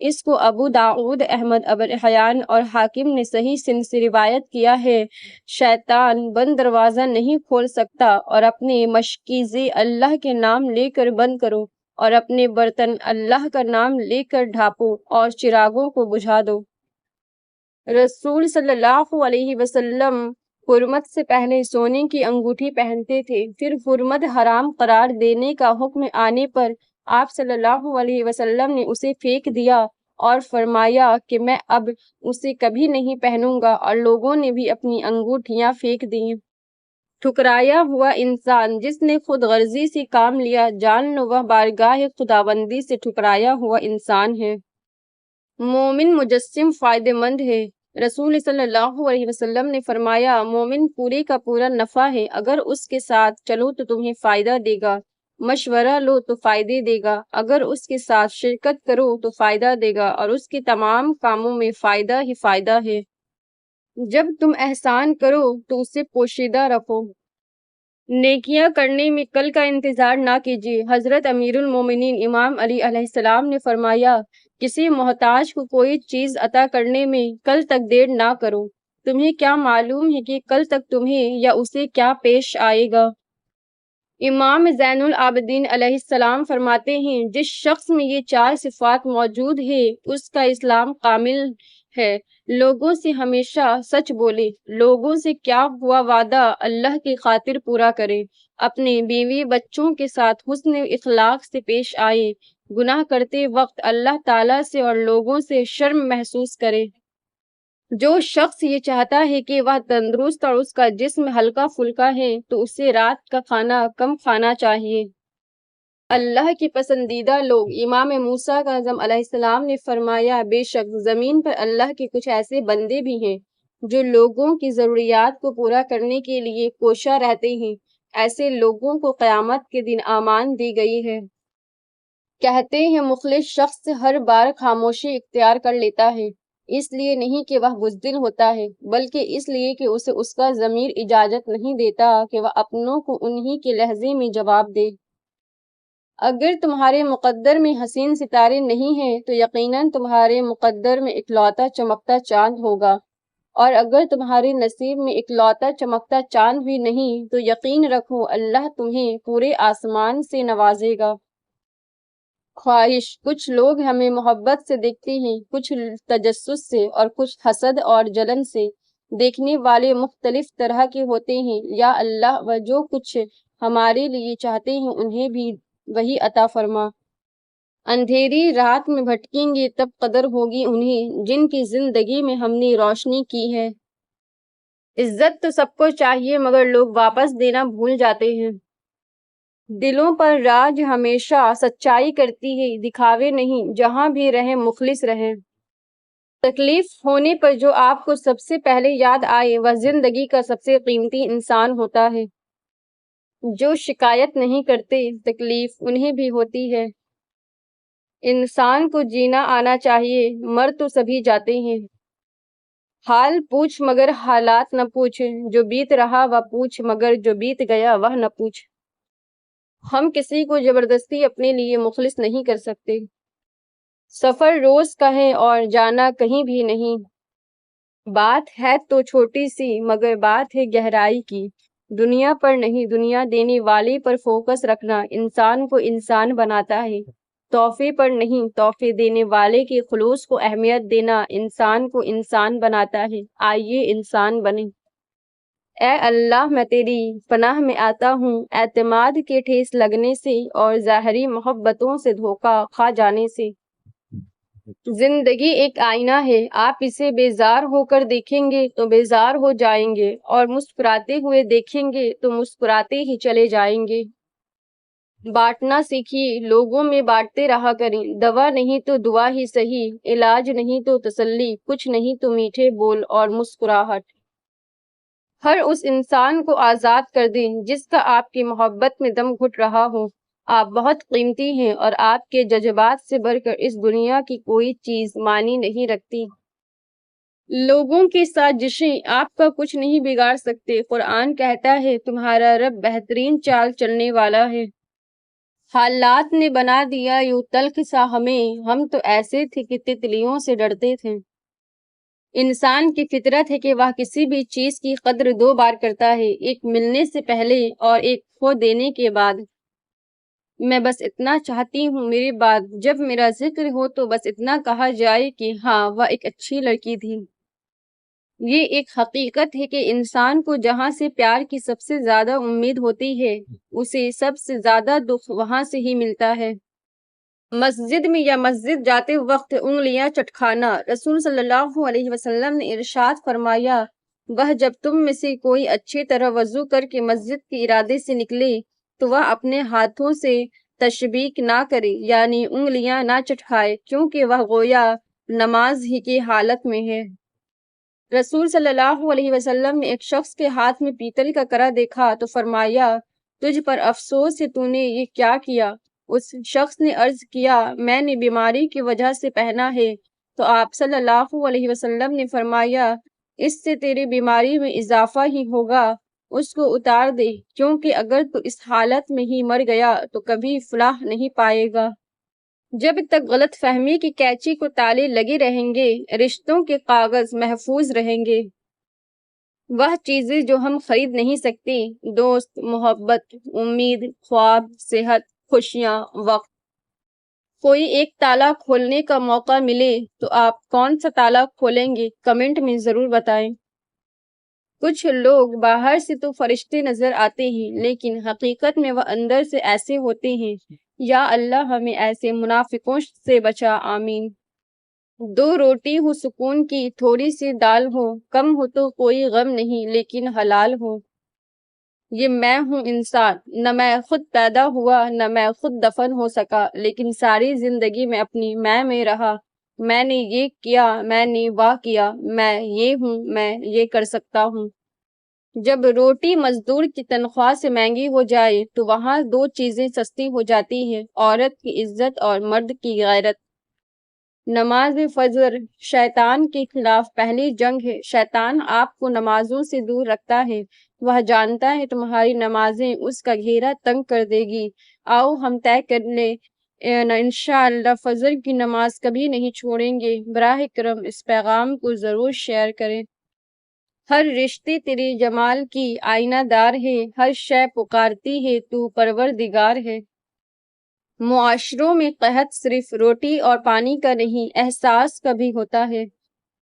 اس کو ابو داؤد، احمد ابن حیان اور حاکم نے صحیح سند سے روایت کیا ہے۔ شیطان بند دروازہ نہیں کھول سکتا، اور اپنے مشکیزے اللہ کے نام لے کر بند کرو، اور اپنے برتن اللہ کا نام لے کر ڈھانپو، اور چراغوں کو بجھا دو۔ رسول صلی اللہ علیہ وسلم حرمت سے پہلے سونے کی انگوٹھی پہنتے تھے، پھر حرمت حرام قرار دینے کا حکم آنے پر آپ صلی اللہ علیہ وسلم نے اسے پھینک دیا اور فرمایا کہ میں اب اسے کبھی نہیں پہنوں گا، اور لوگوں نے بھی اپنی انگوٹھیاں پھینک دیں۔ ٹھکرایا ہوا انسان جس نے خود غرضی سے کام لیا، جان لو وہ بارگاہ خداوندی سے ٹھکرایا ہوا انسان ہے۔ مومن مجسم فائدہ مند ہے۔ رسول صلی اللہ علیہ وسلم نے فرمایا، مومن پورے کا پورا نفع ہے، اگر اس کے ساتھ چلو تو تمہیں فائدہ دے گا، مشورہ لو تو فائدے دے گا، اگر اس کے ساتھ شرکت کرو تو فائدہ دے گا، اور اس کے تمام کاموں میں فائدہ ہی فائدہ ہے۔ جب تم احسان کرو تو اسے پوشیدہ رکھو۔ نیکیاں کرنے میں کل کا انتظار نہ کیجیے۔ حضرت امیر المومنین امام علی علیہ السلام نے فرمایا، کسی محتاج کو کوئی چیز عطا کرنے میں کل تک دیر نہ کرو، تمہیں کیا معلوم ہے کہ کل تک تمہیں یا اسے کیا پیش آئے گا۔ امام زین العابدین علیہ السلام فرماتے ہیں، جس شخص میں یہ 4 صفات موجود ہے اس کا اسلام کامل ہے۔ لوگوں سے ہمیشہ سچ بولے، لوگوں سے کیا ہوا وعدہ اللہ کی خاطر پورا کرے، اپنے بیوی بچوں کے ساتھ حسن اخلاق سے پیش آئے، گناہ کرتے وقت اللہ تعالیٰ سے اور لوگوں سے شرم محسوس کرے۔ جو شخص یہ چاہتا ہے کہ وہ تندرست اور اس کا جسم ہلکا پھلکا ہے تو اسے رات کا کھانا کم کھانا چاہیے۔ اللہ کی پسندیدہ لوگ، امام موسیٰ کاظم علیہ السلام نے فرمایا، بے شک زمین پر اللہ کے کچھ ایسے بندے بھی ہیں جو لوگوں کی ضروریات کو پورا کرنے کے لیے کوشاں رہتے ہیں، ایسے لوگوں کو قیامت کے دن امان دی گئی ہے۔ کہتے ہیں مخلص شخص ہر بار خاموشی اختیار کر لیتا ہے، اس لیے نہیں کہ وہ بزدل ہوتا ہے، بلکہ اس لیے کہ اسے اس کا ضمیر اجازت نہیں دیتا کہ وہ اپنوں کو انہی کے لہجے میں جواب دے۔ اگر تمہارے مقدر میں حسین ستارے نہیں ہیں تو یقیناً تمہارے مقدر میں اکلوتا چمکتا چاند ہوگا، اور اگر تمہارے نصیب میں اکلوتا چمکتا چاند بھی نہیں تو یقین رکھو اللہ تمہیں پورے آسمان سے نوازے گا۔ خواہش، کچھ لوگ ہمیں محبت سے دیکھتے ہیں، کچھ تجسس سے، اور کچھ حسد اور جلن سے۔ دیکھنے والے مختلف طرح کے ہوتے ہیں، یا اللہ وہ جو کچھ ہمارے لیے چاہتے ہیں انہیں بھی وہی عطا فرما۔ اندھیری رات میں بھٹکیں گے تب قدر ہوگی انہیں جن کی زندگی میں ہم نے روشنی کی ہے۔ عزت تو سب کو چاہیے مگر لوگ واپس دینا بھول جاتے ہیں۔ دلوں پر راج ہمیشہ سچائی کرتی ہے، دکھاوے نہیں، جہاں بھی رہیں مخلص رہیں۔ تکلیف ہونے پر جو آپ کو سب سے پہلے یاد آئے وہ زندگی کا سب سے قیمتی انسان ہوتا ہے۔ جو شکایت نہیں کرتے تکلیف انہیں بھی ہوتی ہے۔ انسان کو جینا آنا چاہیے، مر تو سبھی جاتے ہیں۔ حال پوچھ مگر حالات نہ پوچھ، جو بیت رہا وہ پوچھ مگر جو بیت گیا وہ نہ پوچھ۔ ہم کسی کو زبردستی اپنے لیے مخلص نہیں کر سکتے۔ سفر روز کا ہے اور جانا کہیں بھی نہیں۔ بات ہے تو چھوٹی سی مگر بات ہے گہرائی کی۔ دنیا پر نہیں، دنیا دینے والے پر فوکس رکھنا انسان کو انسان بناتا ہے۔ تحفے پر نہیں، تحفے دینے والے کے خلوص کو اہمیت دینا انسان کو انسان بناتا ہے۔ آئیے انسان بنیں۔ اے اللہ میں تیری پناہ میں آتا ہوں اعتماد کے ٹھیس لگنے سے اور ظاہری محبتوں سے دھوکہ کھا جانے سے۔ زندگی ایک آئینہ ہے، آپ اسے بیزار ہو کر دیکھیں گے تو بیزار ہو جائیں گے، اور مسکراتے ہوئے دیکھیں گے تو مسکراتے ہی چلے جائیں گے۔ بانٹنا سیکھیے، لوگوں میں بانٹتے رہا کریں، دوا نہیں تو دعا ہی صحیح، علاج نہیں تو تسلی، کچھ نہیں تو میٹھے بول اور مسکراہٹ۔ ہر اس انسان کو آزاد کر دیں جس کا آپ کی محبت میں دم گھٹ رہا ہو۔ آپ بہت قیمتی ہیں اور آپ کے جذبات سے بڑھ کر اس دنیا کی کوئی چیز معنی نہیں رکھتی۔ لوگوں کی سازشیں آپ کا کچھ نہیں بگاڑ سکتے۔ قرآن کہتا ہے تمہارا رب بہترین چال چلنے والا ہے۔ حالات نے بنا دیا یوں تلخ سا ہمیں، ہم تو ایسے تھے کہ تتلیوں سے ڈرتے تھے۔ انسان کی فطرت ہے کہ وہ کسی بھی چیز کی قدر دو بار کرتا ہے، ایک ملنے سے پہلے اور ایک کھو دینے کے بعد۔ میں بس اتنا چاہتی ہوں میرے بعد جب میرا ذکر ہو تو بس اتنا کہا جائے کہ ہاں وہ ایک اچھی لڑکی تھی۔ یہ ایک حقیقت ہے کہ انسان کو جہاں سے پیار کی سب سے زیادہ امید ہوتی ہے، اسے سب سے زیادہ دکھ وہاں سے ہی ملتا ہے۔ مسجد میں یا مسجد جاتے وقت انگلیاں چٹکانا۔ رسول صلی اللہ علیہ وسلم نے ارشاد فرمایا، وہ جب تم میں سے کوئی اچھی طرح وضو کر کے مسجد کے ارادے سے نکلے تو وہ اپنے ہاتھوں سے تشبیک نہ کرے، یعنی انگلیاں نہ چٹکائے، کیونکہ وہ گویا نماز ہی کی حالت میں ہے۔ رسول صلی اللہ علیہ وسلم نے ایک شخص کے ہاتھ میں پیتل کا کرا دیکھا تو فرمایا، تجھ پر افسوس ہے، تو نے یہ کیا کیا؟ اس شخص نے عرض کیا، میں نے بیماری کی وجہ سے پہنا ہے۔ تو آپ صلی اللہ علیہ وسلم نے فرمایا، اس سے تیری بیماری میں اضافہ ہی ہوگا، اس کو اتار دے، کیونکہ اگر تو اس حالت میں ہی مر گیا تو کبھی فلاح نہیں پائے گا۔ جب تک غلط فہمی کی کیچی کو تالے لگے رہیں گے، رشتوں کے کاغذ محفوظ رہیں گے۔ وہ چیزیں جو ہم خرید نہیں سکتے، دوست، محبت، امید، خواب، صحت، خوشیاں، وقت۔ کوئی ایک تالا کھولنے کا موقع ملے تو آپ کون سا تالا کھولیں گے؟ کمنٹ میں ضرور بتائیں۔ کچھ لوگ باہر سے تو فرشتے نظر آتے ہیں لیکن حقیقت میں وہ اندر سے ایسے ہوتے ہیں۔ یا اللہ ہمیں ایسے منافقوں سے بچا، آمین۔ دو روٹی ہو سکون کی، تھوڑی سی دال ہو، کم ہو تو کوئی غم نہیں لیکن حلال ہو۔ یہ میں ہوں انسان، نہ میں خود پیدا ہوا نہ میں خود دفن ہو سکا، لیکن ساری زندگی میں اپنی میں رہا۔ میں نے یہ کیا، میں نے وہ کیا، میں یہ ہوں، میں یہ کر سکتا ہوں۔ جب روٹی مزدور کی تنخواہ سے مہنگی ہو جائے تو وہاں دو چیزیں سستی ہو جاتی ہیں، عورت کی عزت اور مرد کی غیرت۔ نماز فجر شیطان کے خلاف پہلی جنگ ہے۔ شیطان آپ کو نمازوں سے دور رکھتا ہے، وہ جانتا ہے تمہاری نمازیں اس کا گھیرا تنگ کر دے گی۔ آؤ ہم طے کر لیں، انشاءاللہ فجر کی نماز کبھی نہیں چھوڑیں گے۔ براہ کرم اس پیغام کو ضرور شیئر کریں۔ ہر رشتے تیرے جمال کی آئینہ دار ہے، ہر شے پکارتی ہے تو پروردگار ہے۔ معاشروں میں قحط صرف روٹی اور پانی کا نہیں، احساس کا بھی ہوتا ہے۔